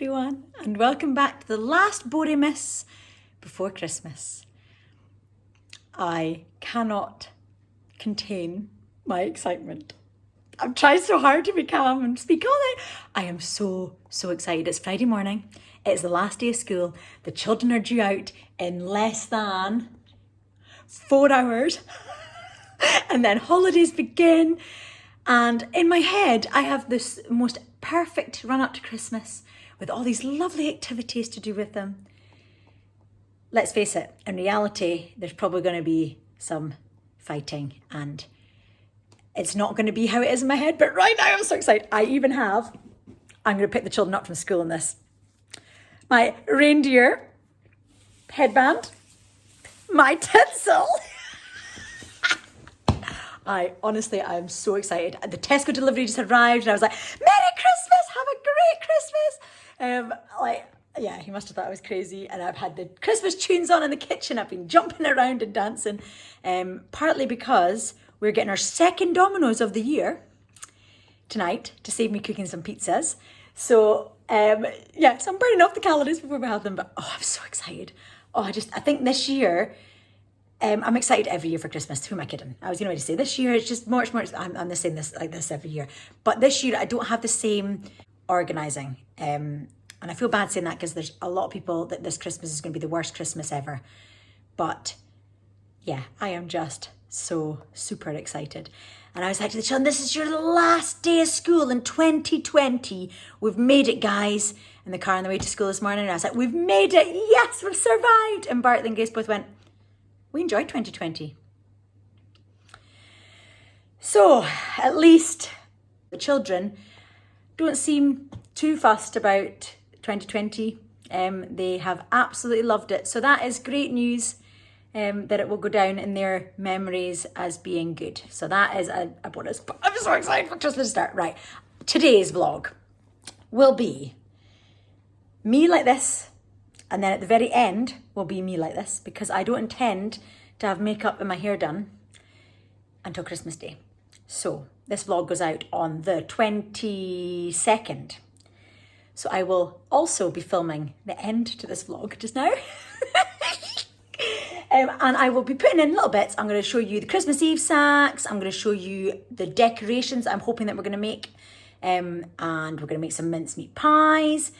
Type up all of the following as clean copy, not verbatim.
everyone, and welcome back to the last Bowraymas before Christmas. I cannot contain my excitement. I'm trying so hard to be calm and speak all night. I am so excited. It's Friday morning. It's the last day of school. The children are due out in less than 4 hours. And then holidays begin. And in my head, I have this most perfect run up to Christmas with all these lovely activities to do with them. Let's face it, in reality, there's probably going to be some fighting and it's not going to be how it is in my head. But right now, I'm so excited. I'm going to pick the children up from school in this. My reindeer headband, my tinsel. I'm so excited. The Tesco delivery just arrived and I was like, Merry Christmas, have a great Christmas. He must have thought I was crazy. And I've had the Christmas tunes on in the kitchen. I've been jumping around and dancing, partly because we're getting our second Domino's of the year tonight to save me cooking some pizzas. So so I'm burning off the calories before we have them, but I'm so excited. I think this year, I'm excited every year for Christmas. Who am I kidding? I was going to say this year, it's just much more, I'm the same like this every year. But this year, I don't have the same organising. And I feel bad saying that because there's a lot of people that this Christmas is going to be the worst Christmas ever. But yeah, I am just so super excited. And I was like to the children, this is your last day of school in 2020. We've made it, guys. In the car on the way to school this morning, I was like, we've made it. Yes, we've survived. And Bart and Grace both went, we enjoyed 2020. So at least the children don't seem too fussed about 2020. They have absolutely loved it. So that is great news, that it will go down in their memories as being good. So that is a bonus. I'm so excited for Christmas to start. Right, today's vlog will be me like this. And then at the very end will be me like this because I don't intend to have makeup and my hair done until Christmas Day. So this vlog goes out on the 22nd. So I will also be filming the end to this vlog just now. And I will be putting in little bits. I'm going to show you the Christmas Eve sacks. I'm going to show you the decorations I'm hoping that we're going to make. And we're going to make some mincemeat pies.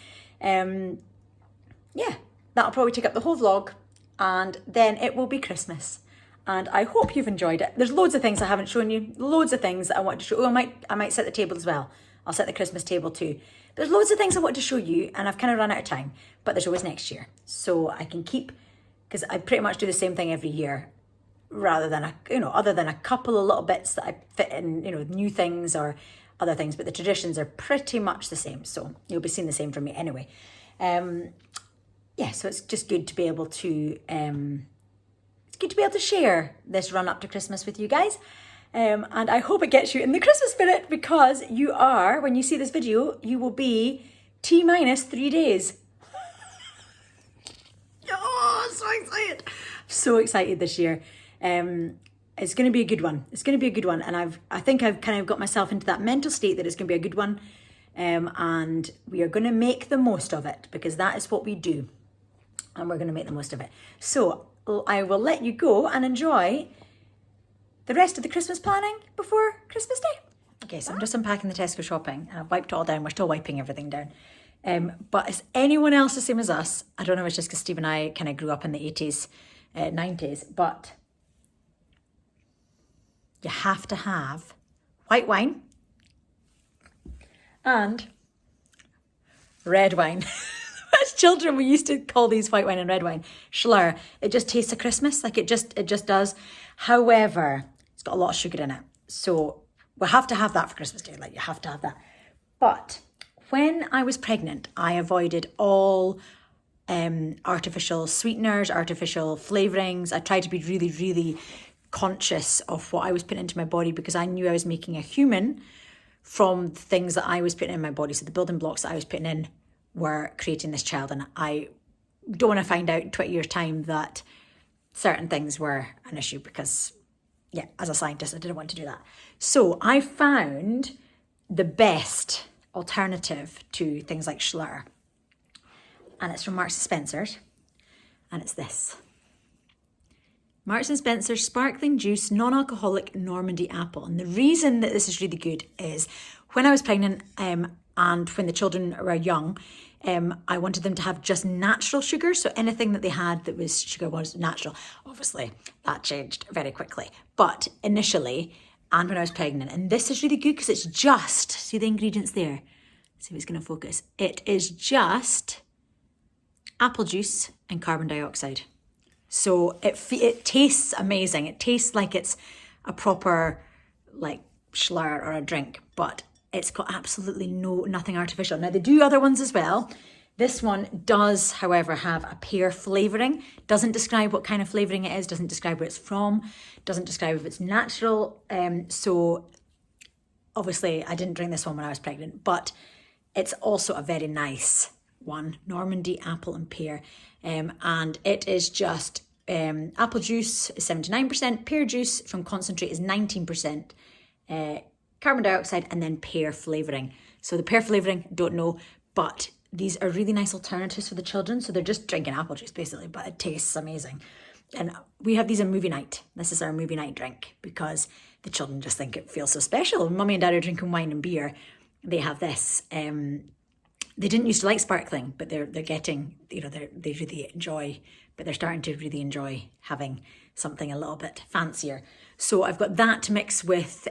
That'll probably take up the whole vlog and then it will be Christmas. And I hope you've enjoyed it. There's loads of things I haven't shown you. Loads of things that I want to show. I might set the table as well. I'll set the Christmas table too. There's loads of things I want to show you and I've kind of run out of time, but there's always next year. So I can keep, because I pretty much do the same thing every year rather than, other than a couple of little bits that I fit in, new things or other things, but the traditions are pretty much the same. So you'll be seeing the same from me anyway. So it's just good to be able to share this run up to Christmas with you guys. And I hope it gets you in the Christmas spirit because you are, when you see this video, you will be T-minus 3 days. I'm so excited. I'm so excited this year. It's going to be a good one. And I think I've kind of got myself into that mental state that it's going to be a good one. And we are going to make the most of it because that is what we do. And we're going to make the most of it. So I will let you go and enjoy the rest of the Christmas planning before Christmas Day. Okay, so I'm just unpacking the Tesco shopping and I've wiped it all down. We're still wiping everything down. But is anyone else the same as us? I don't know, it's just because Steve and I kind of grew up in the 80s, 90s, but you have to have white wine and red wine. As children, we used to call these white wine and red wine schlur. It just tastes of Christmas, like it just does. However, it's got a lot of sugar in it. So we'll have to have that for Christmas Day. Like you have to have that. But when I was pregnant, I avoided all artificial sweeteners, artificial flavourings. I tried to be really, really conscious of what I was putting into my body because I knew I was making a human from the things that I was putting in my body. So the building blocks that I was putting in were creating this child. And I don't want to find out in 20 years' time that certain things were an issue because, as a scientist, I didn't want to do that. So I found the best alternative to things like schlur and it's from Marks and Spencer's, and it's this. Marks and Spencer's Sparkling Juice Non-Alcoholic Normandy Apple. And the reason that this is really good is when I was pregnant and when the children were young, I wanted them to have just natural sugar. So anything that they had that was sugar was natural. Obviously, that changed very quickly. But initially, and when I was pregnant, and this is really good because it's just, see the ingredients there? See if it's going to focus. It is just apple juice and carbon dioxide. So it tastes amazing. It tastes like it's a proper like schlur or a drink, but it's got absolutely nothing artificial. Now they do other ones as well. This one does, however, have a pear flavouring. Doesn't describe what kind of flavouring it is, doesn't describe where it's from, doesn't describe if it's natural. So obviously I didn't drink this one when I was pregnant, but it's also a very nice one, Normandy apple and pear, and it is just apple juice is 79%, pear juice from concentrate is 19%, carbon dioxide, and then pear flavouring. So the pear flavouring, don't know, but these are really nice alternatives for the children. So they're just drinking apple juice basically, but it tastes amazing. And we have these on movie night. This is our movie night drink because the children just think it feels so special. When Mummy and Dad are drinking wine and beer, they have this. They didn't used to like sparkling, but they're getting, they really enjoy, but they're starting to really enjoy having something a little bit fancier. So I've got that to mix with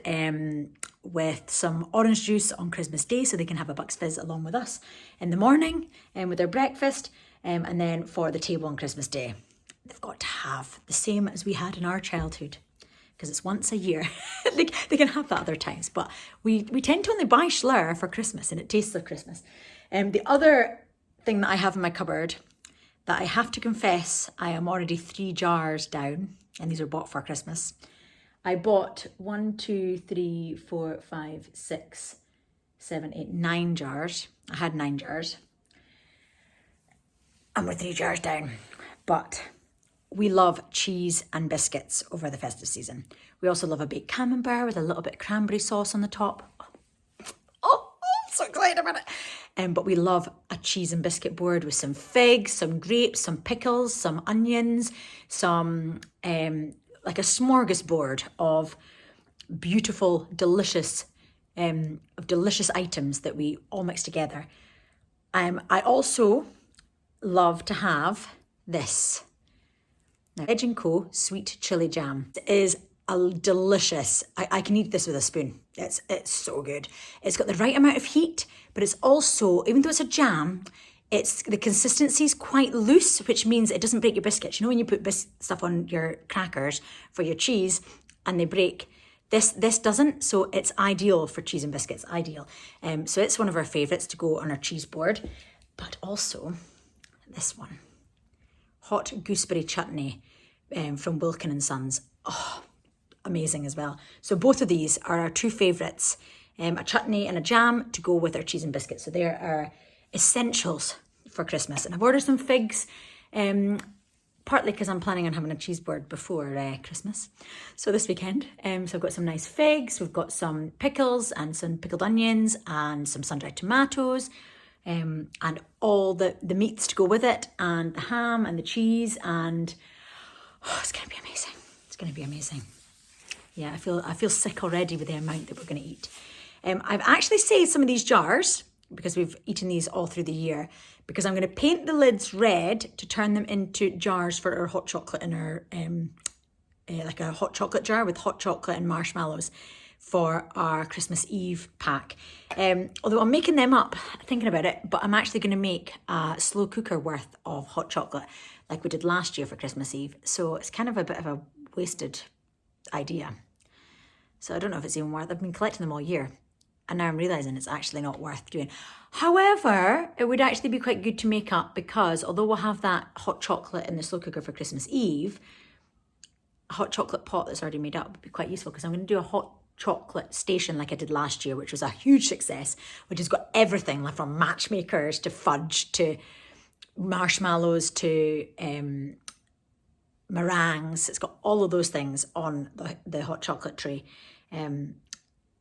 some orange juice on Christmas Day, so they can have a Bucks Fizz along with us in the morning and with their breakfast, and then for the table on Christmas Day. They've got to have the same as we had in our childhood, because it's once a year. they can have that other times, but we tend to only buy schlur for Christmas, and it tastes of Christmas. The other thing that I have in my cupboard that I have to confess, I am already 3 jars down, and these are bought for Christmas. I bought 1, 2, 3, 4, 5, 6, 7, 8, 9 jars. I had 9 jars. And we're 3 jars down. But we love cheese and biscuits over the festive season. We also love a baked camembert with a little bit of cranberry sauce on the top. Oh, I'm so excited about it. But we love a cheese and biscuit board with some figs, some grapes, some pickles, some onions, some like a smorgasbord of beautiful, delicious items that we all mix together. I also love to have this. Now, Veg & Co. Sweet Chili Jam. It is a delicious, I can eat this with a spoon. It's so good. It's got the right amount of heat, but it's also, even though it's a jam, the consistency is quite loose, which means it doesn't break your biscuits. You know when you put stuff on your crackers for your cheese and they break? This doesn't, so it's ideal for cheese and biscuits, ideal. So it's one of our favourites to go on our cheese board. But also this one, hot gooseberry chutney from Wilkin & Sons. Oh, amazing as well. So both of these are our 2 favourites, a chutney and a jam to go with our cheese and biscuits. So there are essentials for Christmas. And I've ordered some figs, partly because I'm planning on having a cheese board before Christmas. So this weekend. So I've got some nice figs, we've got some pickles and some pickled onions and some sun-dried tomatoes, and all the meats to go with it, and the ham and the cheese, and it's going to be amazing. It's going to be amazing. Yeah, I feel sick already with the amount that we're going to eat. I've actually saved some of these jars because we've eaten these all through the year, because I'm going to paint the lids red to turn them into jars for our hot chocolate in our, like a hot chocolate jar with hot chocolate and marshmallows for our Christmas Eve pack. Although I'm making them up, thinking about it, but I'm actually going to make a slow cooker worth of hot chocolate like we did last year for Christmas Eve. So it's kind of a bit of a wasted idea. So I don't know if it's even worth. I've been collecting them all year, and now I'm realising it's actually not worth doing. However, it would actually be quite good to make up, because although we'll have that hot chocolate in the slow cooker for Christmas Eve, a hot chocolate pot that's already made up would be quite useful, because I'm going to do a hot chocolate station like I did last year, which was a huge success, which has got everything like from matchmakers to fudge to marshmallows to meringues. It's got all of those things on the hot chocolate tray.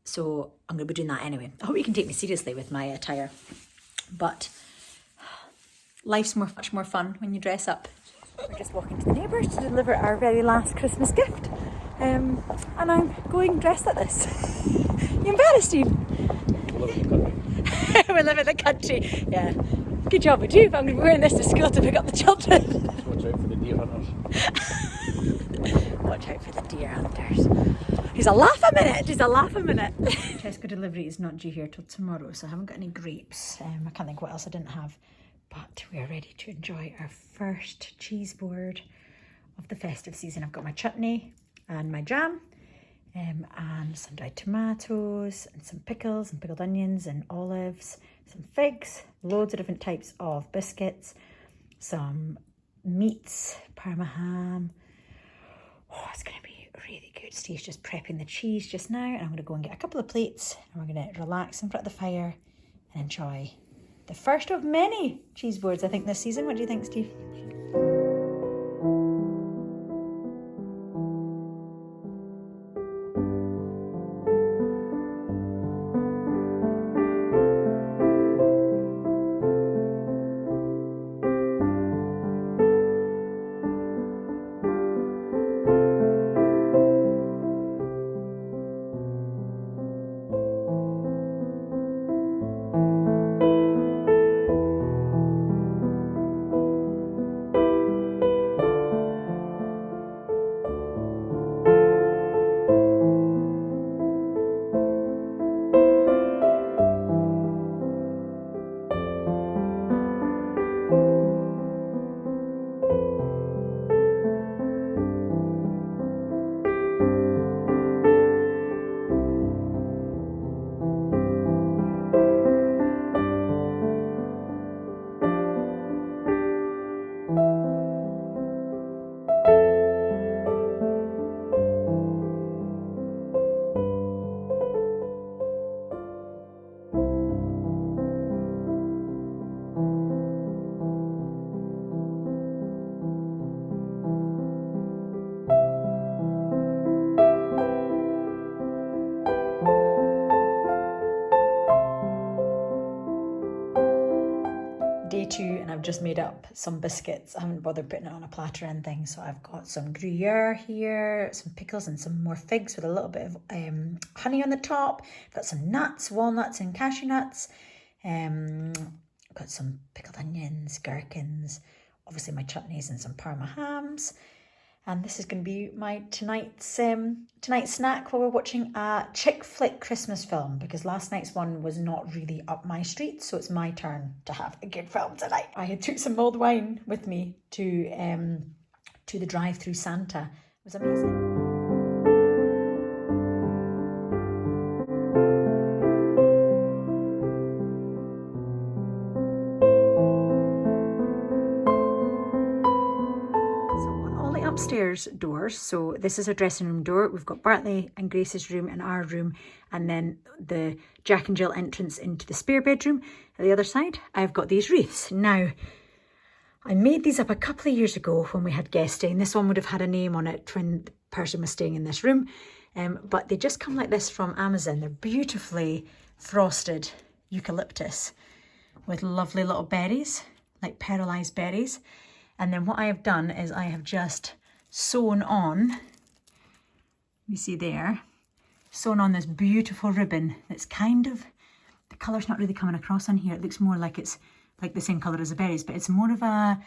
So I'm going to be doing that anyway. I hope you can take me seriously with my attire. But Life's much more fun when you dress up. We're just walking to the neighbours to deliver our very last Christmas gift. And I'm going dressed like this. You embarrassed, Steve? We live in the country. Yeah. Good job with you, but I'm going to be wearing this to school to pick up the children. Watch out for the deer hunters. Watch out for the deer hunters. He's a laugh a minute. Tesco delivery is not due here till tomorrow, so I haven't got any grapes. I can't think what else I didn't have. But we are ready to enjoy our first cheese board of the festive season. I've got my chutney and my jam, and some dried tomatoes and some pickles and pickled onions and olives, some figs, loads of different types of biscuits, some meats, parma ham. Oh, it's going to be really good. Steve's just prepping the cheese just now, and I'm going to go and get a couple of plates, and we're going to relax in front of the fire and enjoy the first of many cheese boards, I think, this season. What do you think, Steve? Day 2, and I've just made up some biscuits. I haven't bothered putting it on a platter and things, so I've got some Gruyere here, some pickles and some more figs with a little bit of honey on the top. I've got some nuts, walnuts and cashew nuts. Got some pickled onions, gherkins, obviously my chutneys and some parma hams. And this is going to be my tonight's snack while we're watching a chick flick Christmas film, because last night's one was not really up my street, so it's my turn to have a good film tonight. I had took some mulled wine with me to the drive-through Santa. It was amazing. Upstairs doors, so this is a dressing room door. We've got Bartley and Grace's room and our room, and then the Jack and Jill entrance into the spare bedroom. At the other side, I've got these wreaths. Now, I made these up a couple of years ago when we had guests staying. This one would have had a name on it when the person was staying in this room, but they just come like this from Amazon. They're beautifully frosted eucalyptus with lovely little berries, like pearlized berries. And then what I have done is I have just sewn on, you see there, sewn on this beautiful ribbon that's kind of, the colour's not really coming across on here. It looks more like it's like the same colour as the berries, but it's more of a,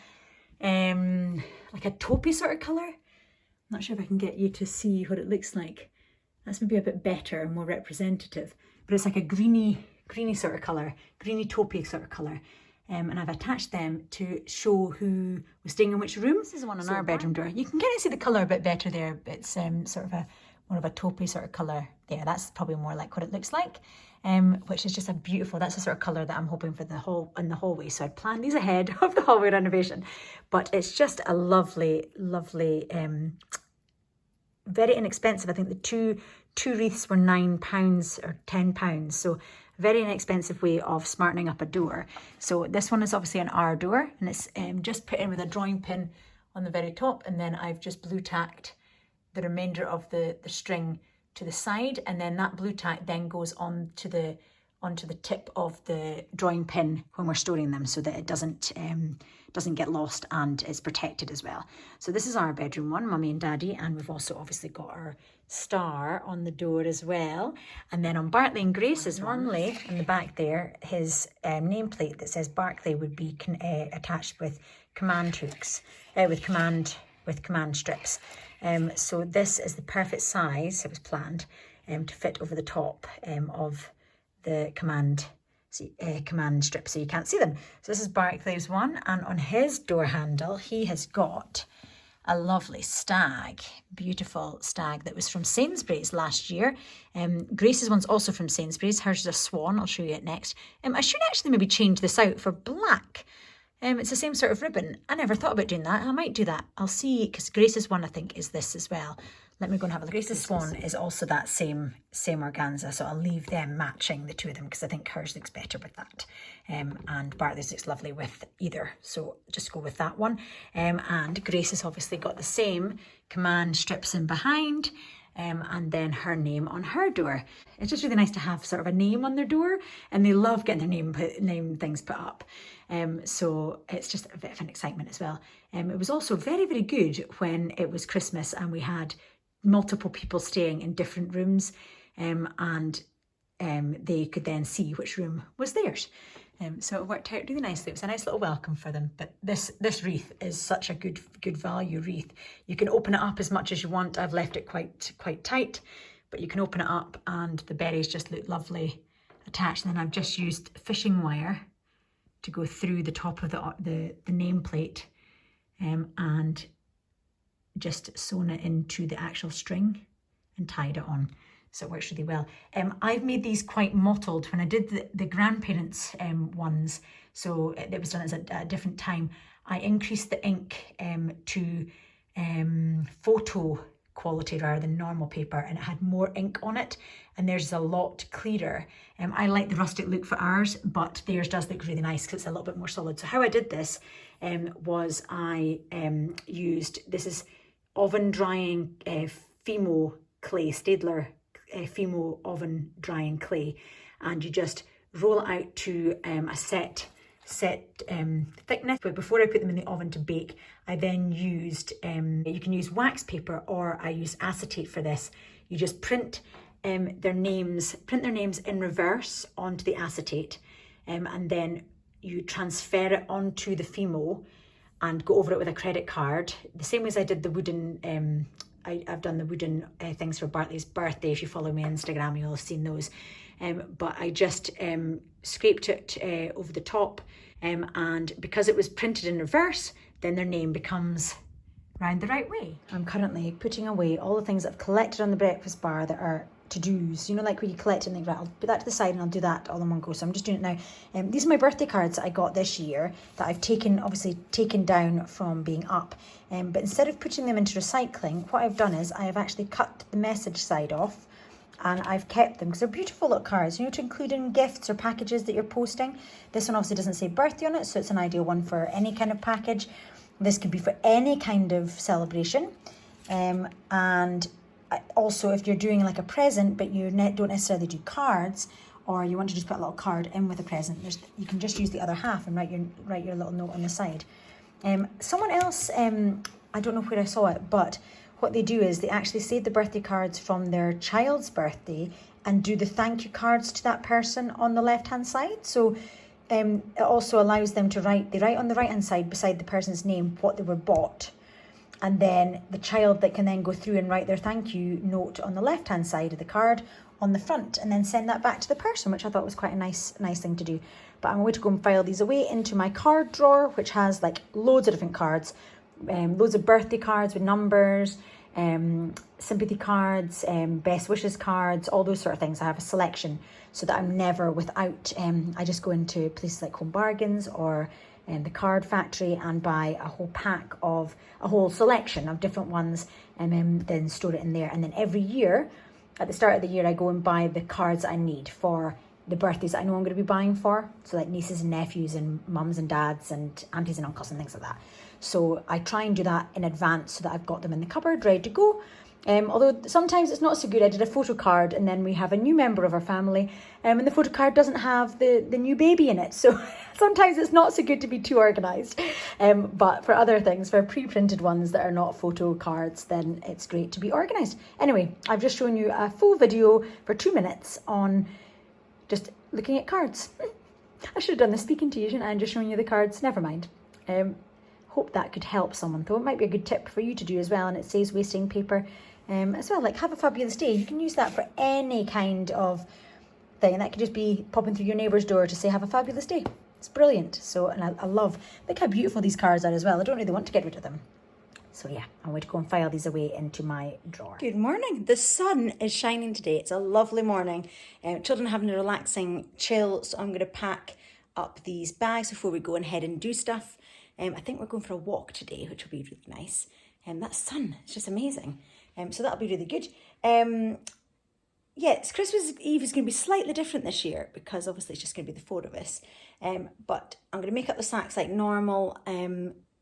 like a taupey sort of colour. I'm not sure if I can get you to see what it looks like. That's maybe a bit better and more representative, but it's like a greeny sort of colour, greeny taupey sort of colour. And I've attached them to show who was staying in which room. This is the one on our bedroom door. You can kind of see the colour a bit better there. It's sort of a more of a taupey sort of colour there. That's probably more like what it looks like, which is just a beautiful, that's the sort of colour that I'm hoping for in the hallway. So I'd planned these ahead of the hallway renovation. But it's just a lovely, lovely, very inexpensive. I think the two wreaths were £9 or £10. So very inexpensive way of smartening up a door. So this one is obviously an R door, and it's just put in with a drawing pin on the very top, and then I've just blue tacked the remainder of the string to the side, and then that blue tack then goes on to the onto the tip of the drawing pin when we're storing them, so that it doesn't get lost and it's protected as well. So this is our bedroom one, Mummy and Daddy, and we've also obviously got our star on the door as well. And then on Barclay and Grace's, normally in the back there, his nameplate that says Barclay would be attached with command hooks, with command strips. So this is the perfect size, it was planned, to fit over the top of the command strip, so you can't see them. So this is Barclay's one, and on his door handle he has got a lovely stag, beautiful stag that was from Sainsbury's last year. Grace's one's also from Sainsbury's, hers is a swan, I'll show you it next. I should actually maybe change this out for black. It's the same sort of ribbon. I never thought about doing that. I might do that. I'll see, because Grace's one I think is this as well. Let me go and have a look. Grace's swan is also that same organza, so I'll leave them matching, the two of them, because I think hers looks better with that. And Bartley's looks lovely with either, so just go with that one. And Grace has obviously got the same command strips in behind, and then her name on her door. It's just really nice to have sort of a name on their door, and they love getting their name things put up. So it's just a bit of an excitement as well. It was also very, very good when it was Christmas and we had multiple people staying in different rooms, and they could then see which room was theirs. So it worked out really nicely. It was a nice little welcome for them. But this wreath is such a good value wreath. You can open it up as much as you want. I've left it quite tight, but you can open it up and the berries just look lovely attached. And then I've just used fishing wire to go through the top of the nameplate, and just sewn it into the actual string and tied it on. So it works really well. I've made these quite mottled. When I did the grandparents' ones, so it was done at a different time, I increased the ink to photo quality rather than normal paper, and it had more ink on it, and theirs is a lot clearer. I like the rustic look for ours, but theirs does look really nice because it's a little bit more solid. So how I did this was I used, this is oven drying Fimo clay, Staedtler Fimo oven drying clay, and you just roll it out to a set thickness. But before I put them in the oven to bake, I then used, you can use wax paper, or I use acetate for this. You just print their names in reverse onto the acetate, and then you transfer it onto the Fimo and go over it with a credit card, the same way as I did the wooden, I've done the wooden things for Bartley's birthday. If you follow me on Instagram, you'll have seen those. But I just scraped it over the top, and because it was printed in reverse, then their name becomes round the right way. I'm currently putting away all the things that I've collected on the breakfast bar that are to-dos, you know, like when you collect and think, right, I'll put that to the side and I'll do that all in one go. So I'm just doing it now. These are my birthday cards that I got this year that I've obviously taken down from being up. But instead of putting them into recycling, what I've done is I have actually cut the message side off, and I've kept them because they're beautiful little cards, you know, to include in gifts or packages that you're posting. This one obviously doesn't say birthday on it, so it's an ideal one for any kind of package. This could be for any kind of celebration. And also, if you're doing like a present, but you don't necessarily do cards, or you want to just put a little card in with a present, you can just use the other half and write your little note on the side. Someone else, I don't know where I saw it, but what they do is they actually save the birthday cards from their child's birthday and do the thank you cards to that person on the left hand side. So it also allows them to write on the right hand side beside the person's name what they were bought. And then the child that can then go through and write their thank you note on the left hand side of the card on the front, and then send that back to the person, which I thought was quite a nice thing to do. But I'm going to go and file these away into my card drawer, which has like loads of different cards, loads of birthday cards with numbers, sympathy cards, best wishes cards, all those sort of things. I have a selection so that I'm never without. I just go into places like Home Bargains or the Card Factory and buy a whole selection of different ones, and then store it in there. And then every year, at the start of the year, I go and buy the cards I need for the birthdays that I know I'm going to be buying for. So like nieces and nephews and mums and dads and aunties and uncles and things like that. So I try and do that in advance so that I've got them in the cupboard ready to go. Although sometimes it's not so good. I did a photo card and then we have a new member of our family and the photo card doesn't have the new baby in it. So sometimes it's not so good to be too organised. But for other things, for pre-printed ones that are not photo cards, then it's great to be organised. Anyway, I've just shown you a full video for 2 minutes on just looking at cards. I should have done the speaking to you, shouldn't I? And just showing you the cards. Never mind. Hope that could help someone, though. It might be a good tip for you to do as well, and it saves wasting paper as well. Like, have a fabulous day. You can use that for any kind of thing. That could just be popping through your neighbour's door to say, have a fabulous day. It's brilliant. So, and I love, look how beautiful these cards are as well. I don't really want to get rid of them. So yeah, I'm going to go and file these away into my drawer. Good morning. The sun is shining today. It's a lovely morning. Children are having a relaxing chill, so I'm going to pack up these bags before we go and head and do stuff. I think we're going for a walk today, which will be really nice. That sun, it's just amazing. So that'll be really good. Yes, Christmas Eve is going to be slightly different this year because obviously it's just going to be the 4 of us. But I'm going to make up the sacks like normal.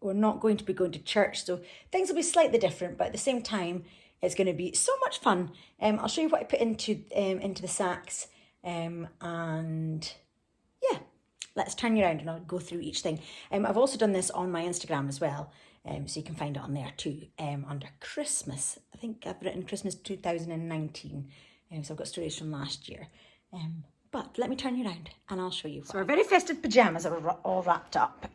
We're not going to be going to church, so things will be slightly different, but at the same time, it's going to be so much fun. I'll show you what I put into the sacks, and yeah, let's turn you around and I'll go through each thing. I've also done this on my Instagram as well, so you can find it on there too, under Christmas. I think I've written Christmas 2019, so I've got stories from last year. But let me turn you around and I'll show you. So our very festive pyjamas are all wrapped up.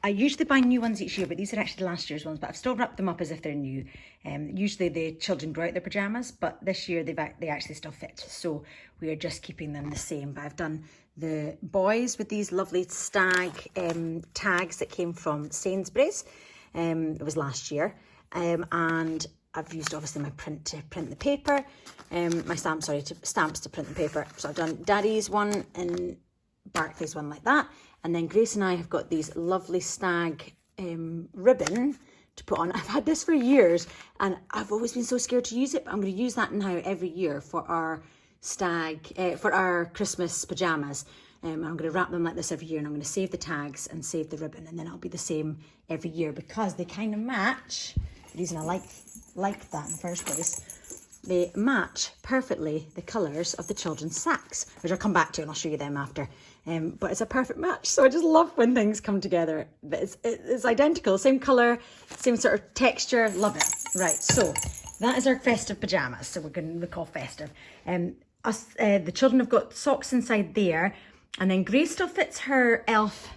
I usually buy new ones each year, but these are actually last year's ones, but I've still wrapped them up as if they're new. Usually the children grow out their pyjamas, but this year they actually still fit. So we are just keeping them the same. But I've done the boys with these lovely stag tags that came from Sainsbury's. It was last year. And I've used obviously my print to print the paper. My stamps to print the paper. So I've done Daddy's one and Barclay's one like that. And then Grace and I have got these lovely stag ribbon to put on. I've had this for years and I've always been so scared to use it, but I'm going to use that now every year for our for our Christmas pyjamas. I'm going to wrap them like this every year, and I'm going to save the tags and save the ribbon, and then I'll be the same every year because they kind of match. The reason I like that in the first place, they match perfectly the colours of the children's sacks, which I'll come back to and I'll show you them after. But it's a perfect match. So I just love when things come together. It's identical, same colour, same sort of texture, love it. Right, so that is our festive pyjamas. So we're going to look all festive. The children have got socks inside there, and then Grace still fits her elf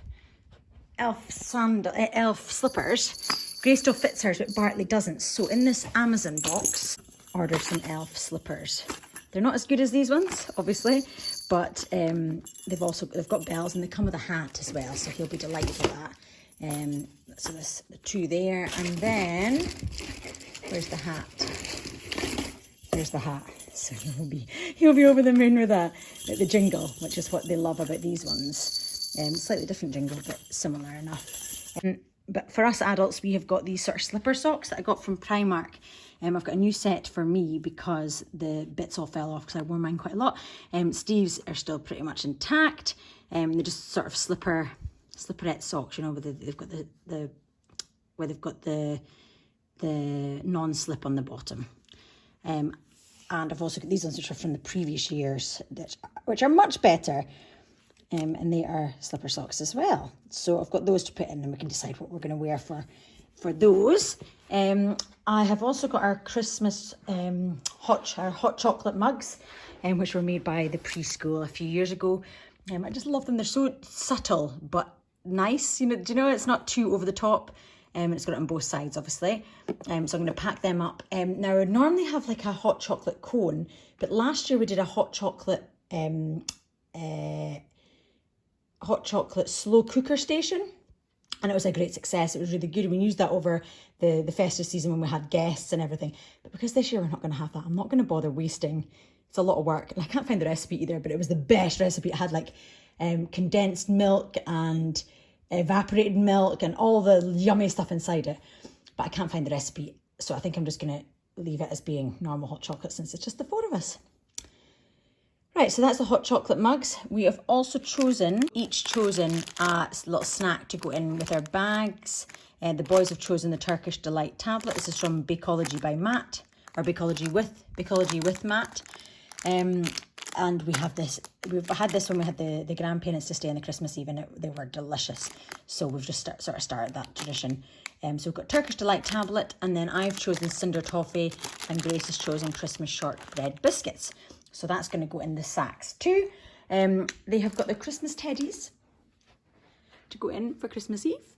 slippers. Grace still fits hers, but Bartley doesn't. So in this Amazon box, ordered some elf slippers. They're not as good as these ones, obviously, but they've got bells and they come with a hat as well, so he'll be delighted with that. So there's the 2 there, and then where's the hat? There's the hat. So he'll be over the moon with that. The jingle, which is what they love about these ones. Slightly different jingle, but similar enough. But for us adults, we have got these sort of slipper socks that I got from Primark. I've got a new set for me because the bits all fell off because I wore mine quite a lot. Steve's are still pretty much intact. They're just sort of slipperette socks, you know, they've got the non-slip on the bottom. And I've also got these ones which are from the previous years, which are much better. And they are slipper socks as well. So I've got those to put in, and we can decide what we're going to wear for those. I have also got our Christmas hot chocolate mugs, which were made by the preschool a few years ago. I just love them. They're so subtle but nice. You know, do you know it's not too over the top? It's got it on both sides, obviously. So I'm going to pack them up. Now I normally have like a hot chocolate cone, but last year we did a hot chocolate slow cooker station, and it was a great success. It was really good. We used that over the festive season when we had guests and everything. But because this year we're not going to have that, I'm not going to bother wasting. It's a lot of work, and I can't find the recipe either, but it was the best recipe. It had like condensed milk and evaporated milk and all the yummy stuff inside it, but I can't find the recipe, so I think I'm just going to leave it as being normal hot chocolate since it's just the 4 of us. Right, so that's the hot chocolate mugs. We have also each chosen a little snack to go in with our bags. The boys have chosen the Turkish Delight tablet. This is from Bakeology by Matt, or Bakeology with Matt. And we have this, we've had this when we had the grandparents to stay on the Christmas Eve, and they were delicious. So we've just sort of started that tradition. So we've got Turkish Delight tablet, and then I've chosen Cinder Toffee, and Grace has chosen Christmas shortbread biscuits. So that's going to go in the sacks too. They have got the Christmas teddies to go in for Christmas Eve.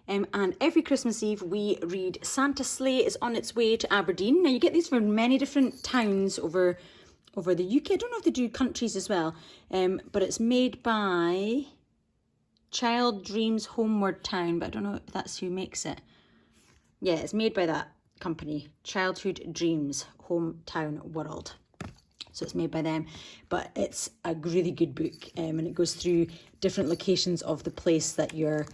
And every Christmas Eve we read Santa's Sleigh is on its way to Aberdeen. Now you get these from many different towns over the UK. I don't know if they do countries as well. But it's made by Child Dreams Homeward Town, but I don't know if that's who makes it. Yeah, it's made by that company, Childhood Dreams Hometown World. So it's made by them, but it's a really good book, and it goes through different locations of the place that you're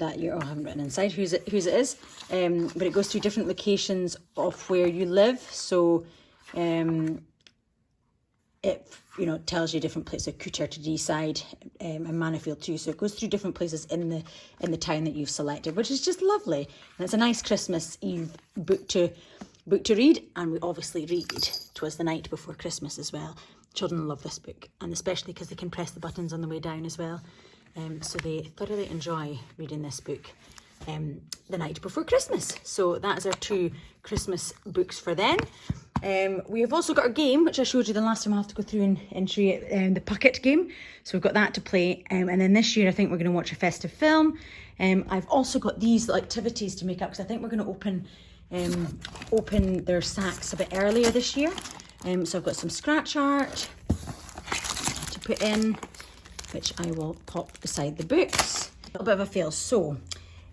oh, I haven't written inside whose it is, but it goes through different locations of where you live. So it tells you different places, like Cooter to Deeside, and Mannifield too. So it goes through different places in the town that you've selected, which is just lovely. And it's a nice Christmas Eve book to read, and we obviously read 'Twas the Night Before Christmas as well. Children love this book, and especially because they can press the buttons on the way down as well. So they thoroughly enjoy reading this book, the night before Christmas. So that is our 2 Christmas books for then. We have also got a game, which I showed you the last time. I'll have to go through and show you the Puckett game. So we've got that to play. And then this year, I think we're going to watch a festive film. I've also got these little activities to make up, because I think we're going to open their sacks a bit earlier this year. So I've got some scratch art to put in, which I will pop beside the books. A little bit of a fail. So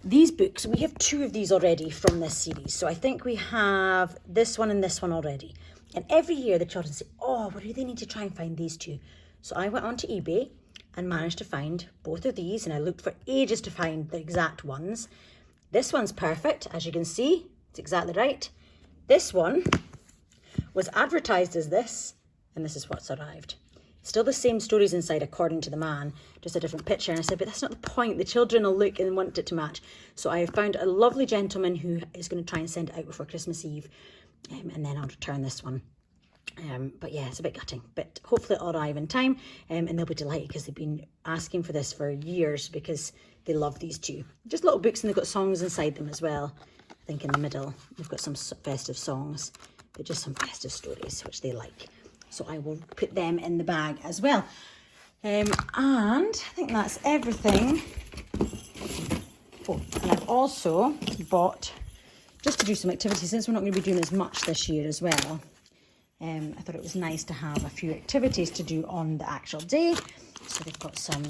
these books, we have 2 of these already from this series. So I think we have this one and this one already. And every year the children say, oh, we really need to try and find these 2. So I went onto eBay and managed to find both of these, and I looked for ages to find the exact ones. This one's perfect, as you can see. It's exactly right. This one was advertised as this, and this is what's arrived. Still the same stories inside, according to the man, just a different picture. And I said, but that's not the point. The children will look and want it to match. So I found a lovely gentleman who is going to try and send it out before Christmas Eve, and then I'll return this one. But yeah, it's a bit gutting, but hopefully it'll arrive in time, and they'll be delighted, because they've been asking for this for years, because they love these 2. Just little books, and they've got songs inside them as well. I think in the middle they've got some festive songs, but just some festive stories which they like. So I will put them in the bag as well. And I think that's everything. Oh, and I've also bought, just to do some activities, since we're not going to be doing as much this year as well, I thought it was nice to have a few activities to do on the actual day. So they've got some,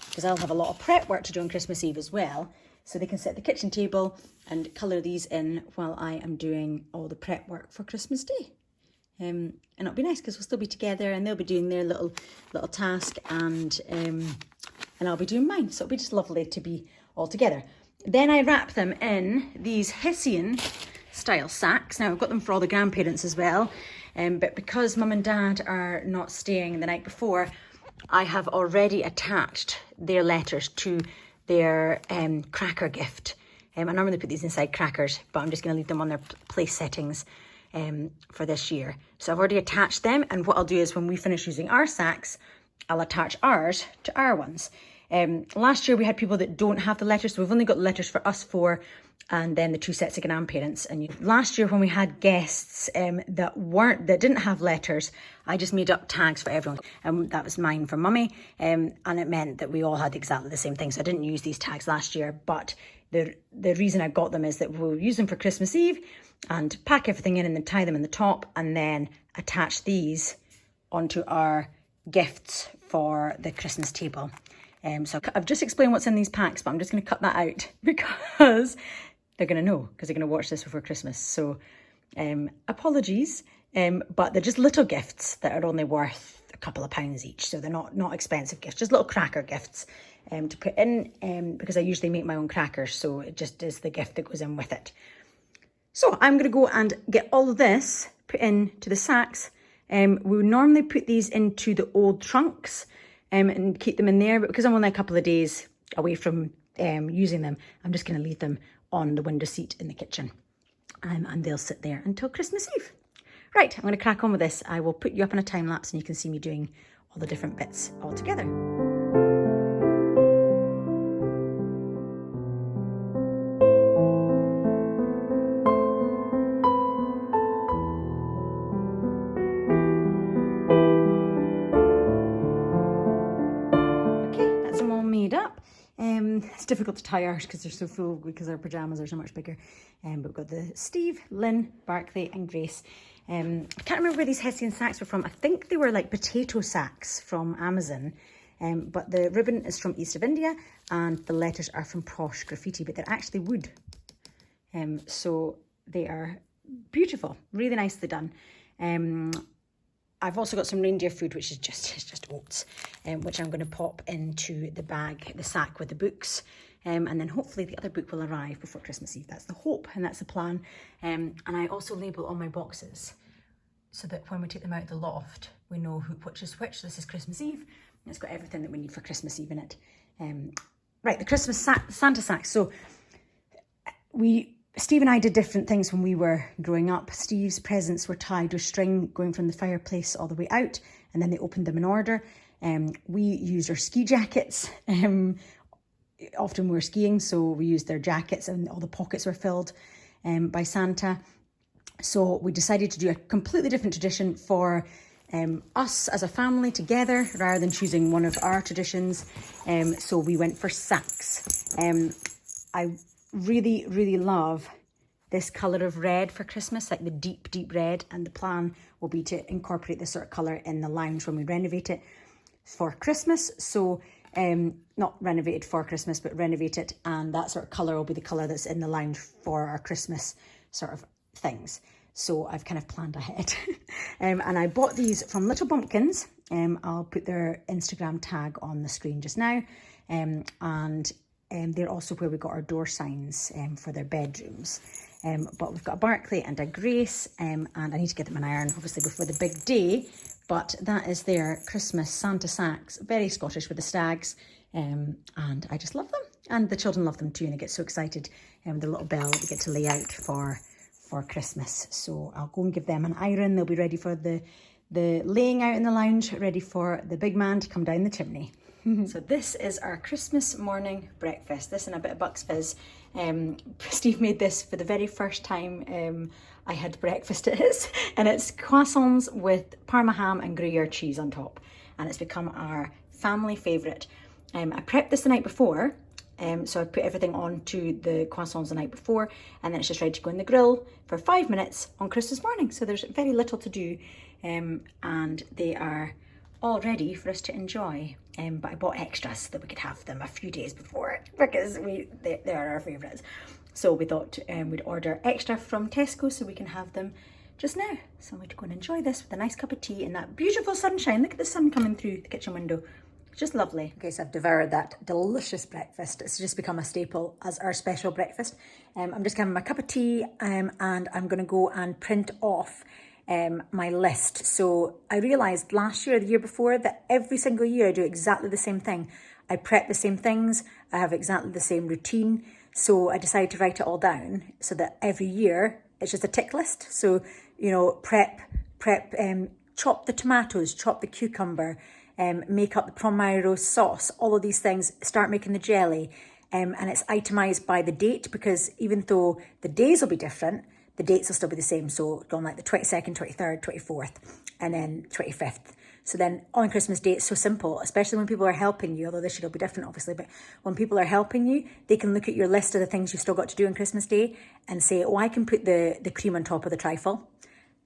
because I'll have a lot of prep work to do on Christmas Eve as well. So they can sit at the kitchen table and colour these in while I am doing all the prep work for Christmas Day. And it'll be nice, because we'll still be together, and they'll be doing their little task, and I'll be doing mine. So it'll be just lovely to be all together. Then I wrap them in these Hessian style sacks. Now I've got them for all the grandparents as well. But because Mum and Dad are not staying the night before, I have already attached their letters to their cracker gift. I normally put these inside crackers, but I'm just going to leave them on their place settings for this year. So I've already attached them, and what I'll do is when we finish using our sacks, I'll attach ours to our ones. Last year we had people that don't have the letters, so we've only got the letters for us 4, and then the 2 sets of grandparents. And last year when we had guests that didn't have letters, I just made up tags for everyone, and that was mine for Mummy, and it meant that we all had exactly the same thing. So I didn't use these tags last year, but the reason I got them is that we'll use them for Christmas Eve and pack everything in and then tie them in the top, and then attach these onto our gifts for the Christmas table. So I've just explained what's in these packs, but I'm just going to cut that out, because they're going to know, because they're going to watch this before Christmas. So apologies, but they're just little gifts that are only worth a couple of pounds each. So they're not expensive gifts, just little cracker gifts to put in, because I usually make my own crackers. So it just is the gift that goes in with it. So I'm going to go and get all of this put into the sacks, We would normally put these into the old trunks and keep them in there, but because I'm only a couple of days away from using them, I'm just going to leave them on the window seat in the kitchen, and they'll sit there until Christmas Eve. Right, I'm going to crack on with this. I will put you up on a time lapse and you can see me doing all the different bits all together. Up. It's difficult to tie ours because they're so full, because our pyjamas are so much bigger. But we've got the Steve, Lynn, Barclay and Grace. I can't remember where these Hessian sacks were from. I think they were like potato sacks from Amazon. But the ribbon is from East of India and the letters are from Posh Graffiti, but they're actually wood. So they are beautiful, really nicely done. I've also got some reindeer food, which is just oats, which I'm going to pop into the bag, the sack with the books. And then hopefully the other book will arrive before Christmas Eve. That's the hope and that's the plan. And I also label all my boxes so that when we take them out of the loft, we know which is which. This is Christmas Eve. And it's got everything that we need for Christmas Eve in it. Right, the Christmas Santa sacks. So Steve and I did different things when we were growing up. Steve's presents were tied with string going from the fireplace all the way out, and then they opened them in order. We used our ski jackets. Often we were skiing, so we used their jackets and all the pockets were filled by Santa. So we decided to do a completely different tradition for us as a family together rather than choosing one of our traditions. So we went for sacks. I really, really love this colour of red for Christmas, like the deep, deep red. And the plan will be to incorporate this sort of colour in the lounge when we renovate it for Christmas. So not renovated for Christmas, but renovate it. And that sort of colour will be the colour that's in the lounge for our Christmas sort of things. So I've kind of planned ahead. And I bought these from Little Bumpkins. I'll put their Instagram tag on the screen just now. They're also where we got our door signs for their bedrooms. But we've got a Barclay and a Grace, and I need to get them an iron, obviously, before the big day. But that is their Christmas Santa sacks, very Scottish with the stags, and I just love them. And the children love them too, and they get so excited with the little bell that they get to lay out for Christmas. So I'll go and give them an iron. They'll be ready for the laying out in the lounge, ready for the big man to come down the chimney. So this is our Christmas morning breakfast. This and a bit of Bucks Fizz. Steve made this for the very first time I had breakfast at his, and it's croissants with Parma ham and Gruyere cheese on top, and it's become our family favourite. I prepped this the night before, so I put everything onto the croissants the night before, and then it's just ready to go in the grill for 5 minutes on Christmas morning. So there's very little to do, and they are all ready for us to enjoy. But I bought extras so that we could have them a few days before, because they are our favourites. So we thought we'd order extra from Tesco so we can have them just now. So we'd go and enjoy this with a nice cup of tea in that beautiful sunshine. Look at the sun coming through the kitchen window. Just lovely. Okay, so I've devoured that delicious breakfast. It's just become a staple as our special breakfast. I'm just having my cup of tea, and I'm going to go and print off my list. So I realised last year or the year before that every single year I do exactly the same thing. I prep the same things. I have exactly the same routine. So I decided to write it all down so that every year it's just a tick list. So, you know, prep, chop the tomatoes, chop the cucumber, make up the Pomeranian sauce, all of these things, start making the jelly. And it's itemised by the date, because even though the days will be different, the dates will still be the same. So going like the 22nd, 23rd, 24th, and then 25th. So then on Christmas Day, it's so simple, especially when people are helping you, although this year will be different, obviously, but when people are helping you, they can look at your list of the things you've still got to do on Christmas Day and say, oh, I can put the cream on top of the trifle.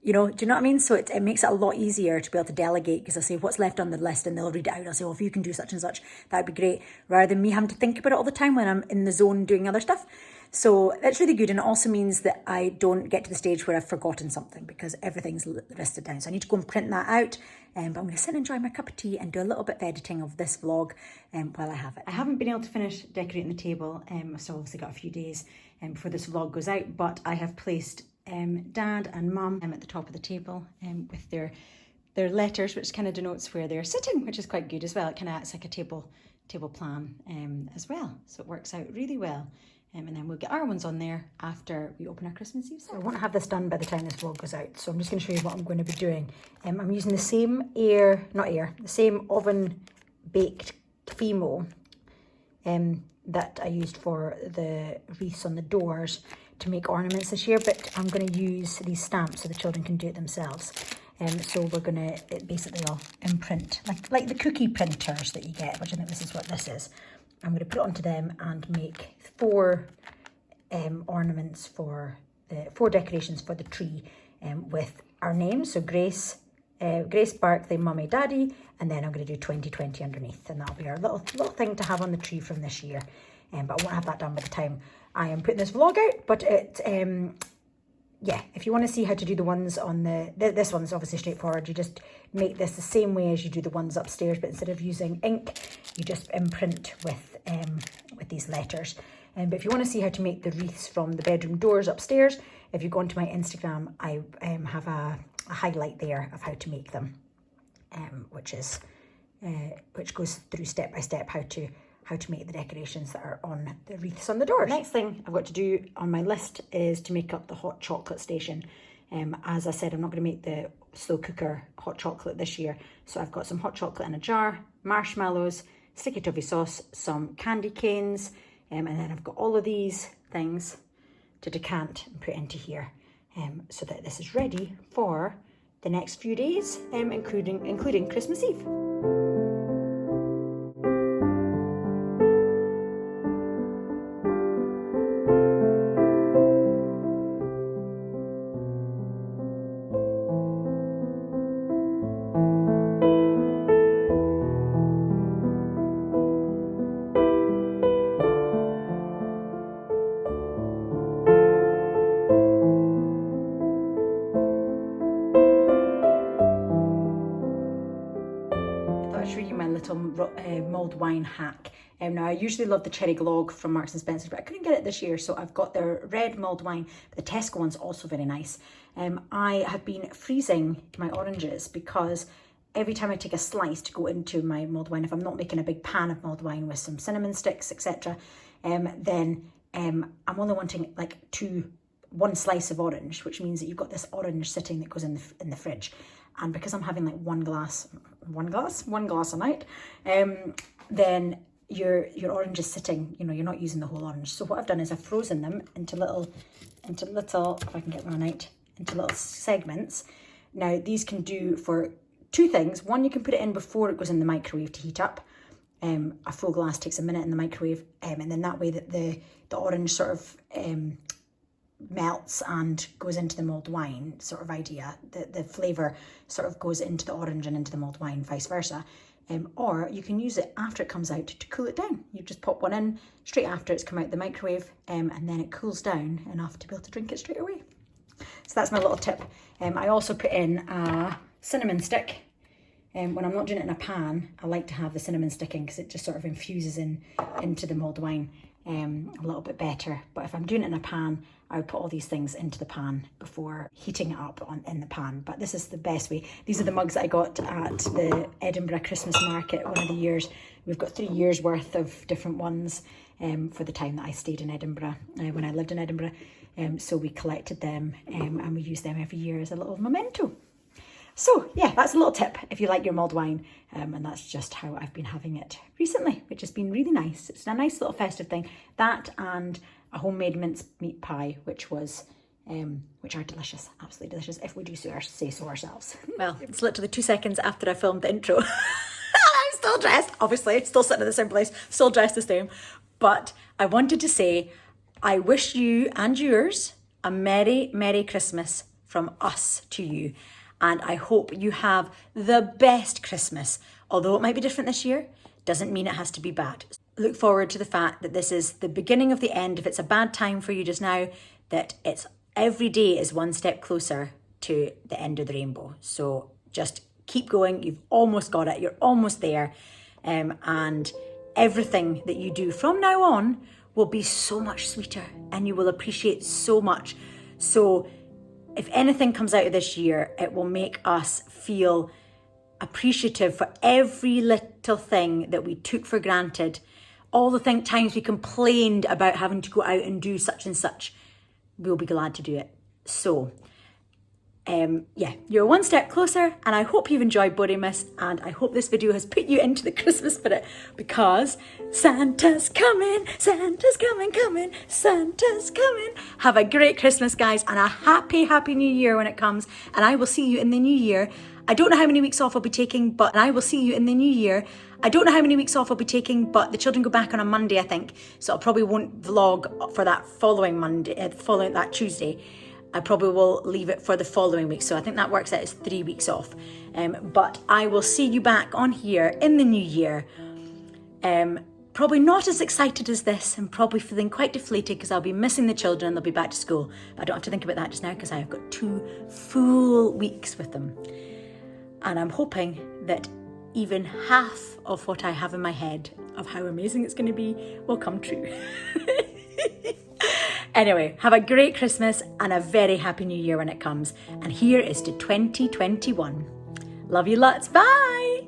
You know, do you know what I mean? So it makes it a lot easier to be able to delegate, because I'll say what's left on the list and they'll read it out. I'll say, oh, if you can do such and such, that'd be great, rather than me having to think about it all the time when I'm in the zone doing other stuff. So that's really good. And it also means that I don't get to the stage where I've forgotten something, because everything's listed down. So I need to go and print that out. But I'm going to sit and enjoy my cup of tea and do a little bit of editing of this vlog while I have it. I haven't been able to finish decorating the table. I've still obviously got a few days before this vlog goes out, but I have placed Dad and Mum at the top of the table with their They're letters, which kind of denotes where they're sitting, which is quite good as well. It kind of acts like a table plan as well. So it works out really well. And then we'll get our ones on there after we open our Christmas Eve. So I want to have this done by the time this vlog goes out. So I'm just going to show you what I'm going to be doing. I'm using the same the same oven baked Fimo that I used for the wreaths on the doors to make ornaments this year. But I'm going to use these stamps so the children can do it themselves. So we're going to basically all imprint, like the cookie printers that you get, which I think this is what this is. I'm going to put it onto them and make 4 ornaments for the 4 decorations for the tree with our names. So Grace, Barclay, Mummy, Daddy, and then I'm going to do 2020 underneath, and that'll be our little thing to have on the tree from this year. But I won't have that done by the time I am putting this vlog out. But yeah, if you want to see how to do the ones on this one's obviously straightforward. You just make this the same way as you do the ones upstairs, but instead of using ink, you just imprint with these letters. But if you want to see how to make the wreaths from the bedroom doors upstairs, if you go onto my Instagram, I have a highlight there of how to make them, which goes through step by step how to make the decorations that are on the wreaths on the doors. The next thing I've got to do on my list is to make up the hot chocolate station. As I said, I'm not going to make the slow cooker hot chocolate this year. So I've got some hot chocolate in a jar, marshmallows, sticky toffee sauce, some candy canes, and then I've got all of these things to decant and put into here, so that this is ready for the next few days, including Christmas Eve. Mulled wine hack. Now I usually love the cherry glog from Marks and Spencer, but I couldn't get it this year, so I've got their red mulled wine. The Tesco one's also very nice. I have been freezing my oranges because every time I take a slice to go into my mulled wine, if I'm not making a big pan of mulled wine with some cinnamon sticks, etc., then I'm only wanting like one slice of orange, which means that you've got this orange sitting that goes in the fridge. And because I'm having like one glass a night, then your orange is sitting, you're not using the whole orange. So what I've done is I've frozen them into little, if I can get one out, into little segments. Now these can do for 2 things. One, you can put it in before it goes in the microwave to heat up. A full glass takes a minute in the microwave, and then that way that the orange sort of melts and goes into the mulled wine sort of idea. The flavour sort of goes into the orange and into the mulled wine, vice versa. Or you can use it after it comes out to cool it down. You just pop one in straight after it's come out the microwave, and then it cools down enough to be able to drink it straight away. So that's my little tip. I also put in a cinnamon stick. When I'm not doing it in a pan, I like to have the cinnamon stick in because it just sort of infuses into the mulled wine a little bit better. But if I'm doing it in a pan, I would put all these things into the pan before heating it up in the pan. But this is the best way. These are the mugs that I got at the Edinburgh Christmas market one of the years. We've got 3 years worth of different ones for the time that I stayed in Edinburgh, when I lived in Edinburgh. So we collected them and we use them every year as a little memento. So yeah, that's a little tip if you like your mulled wine, and that's just how I've been having it recently, which has been really nice. It's a nice little festive thing. That and a homemade mince meat pie, which are delicious, absolutely delicious, if we do say so ourselves. Well, it's literally 2 seconds after I filmed the intro. I'm still dressed, obviously, still sitting in the same place, still dressed the same. But I wanted to say, I wish you and yours a Merry, Merry Christmas from us to you. And I hope you have the best Christmas. Although it might be different this year, doesn't mean it has to be bad. Look forward to the fact that this is the beginning of the end. If it's a bad time for you just now, that it's every day is one step closer to the end of the rainbow. So just keep going. You've almost got it. You're almost there. And everything that you do from now on will be so much sweeter and you will appreciate so much. So if anything comes out of this year, it will make us feel appreciative for every little thing that we took for granted. All the times we complained about having to go out and do such and such, we'll be glad to do it. So, yeah, you're one step closer, and I hope you've enjoyed Bowraymas, and I hope this video has put you into the Christmas spirit, because Santa's coming, Santa's coming, Santa's coming. Have a great Christmas, guys, and a happy New Year when it comes, and I will see you in the new year. I don't know how many weeks off I'll be taking, but I will see you in the new year. I don't know how many weeks off I'll be taking, but the children go back on a Monday, I think, so I probably won't vlog for that following Monday, following that Tuesday. I probably will leave it for the following week. So I think that works out as 3 weeks off. But I will see you back on here in the new year. Probably not as excited as this, and probably feeling quite deflated because I'll be missing the children and they'll be back to school. But I don't have to think about that just now because I've got 2 full weeks with them. And I'm hoping that even half of what I have in my head of how amazing it's going to be will come true. Anyway, have a great Christmas and a very happy new year when it comes. And here is to 2021. Love you lots. Bye.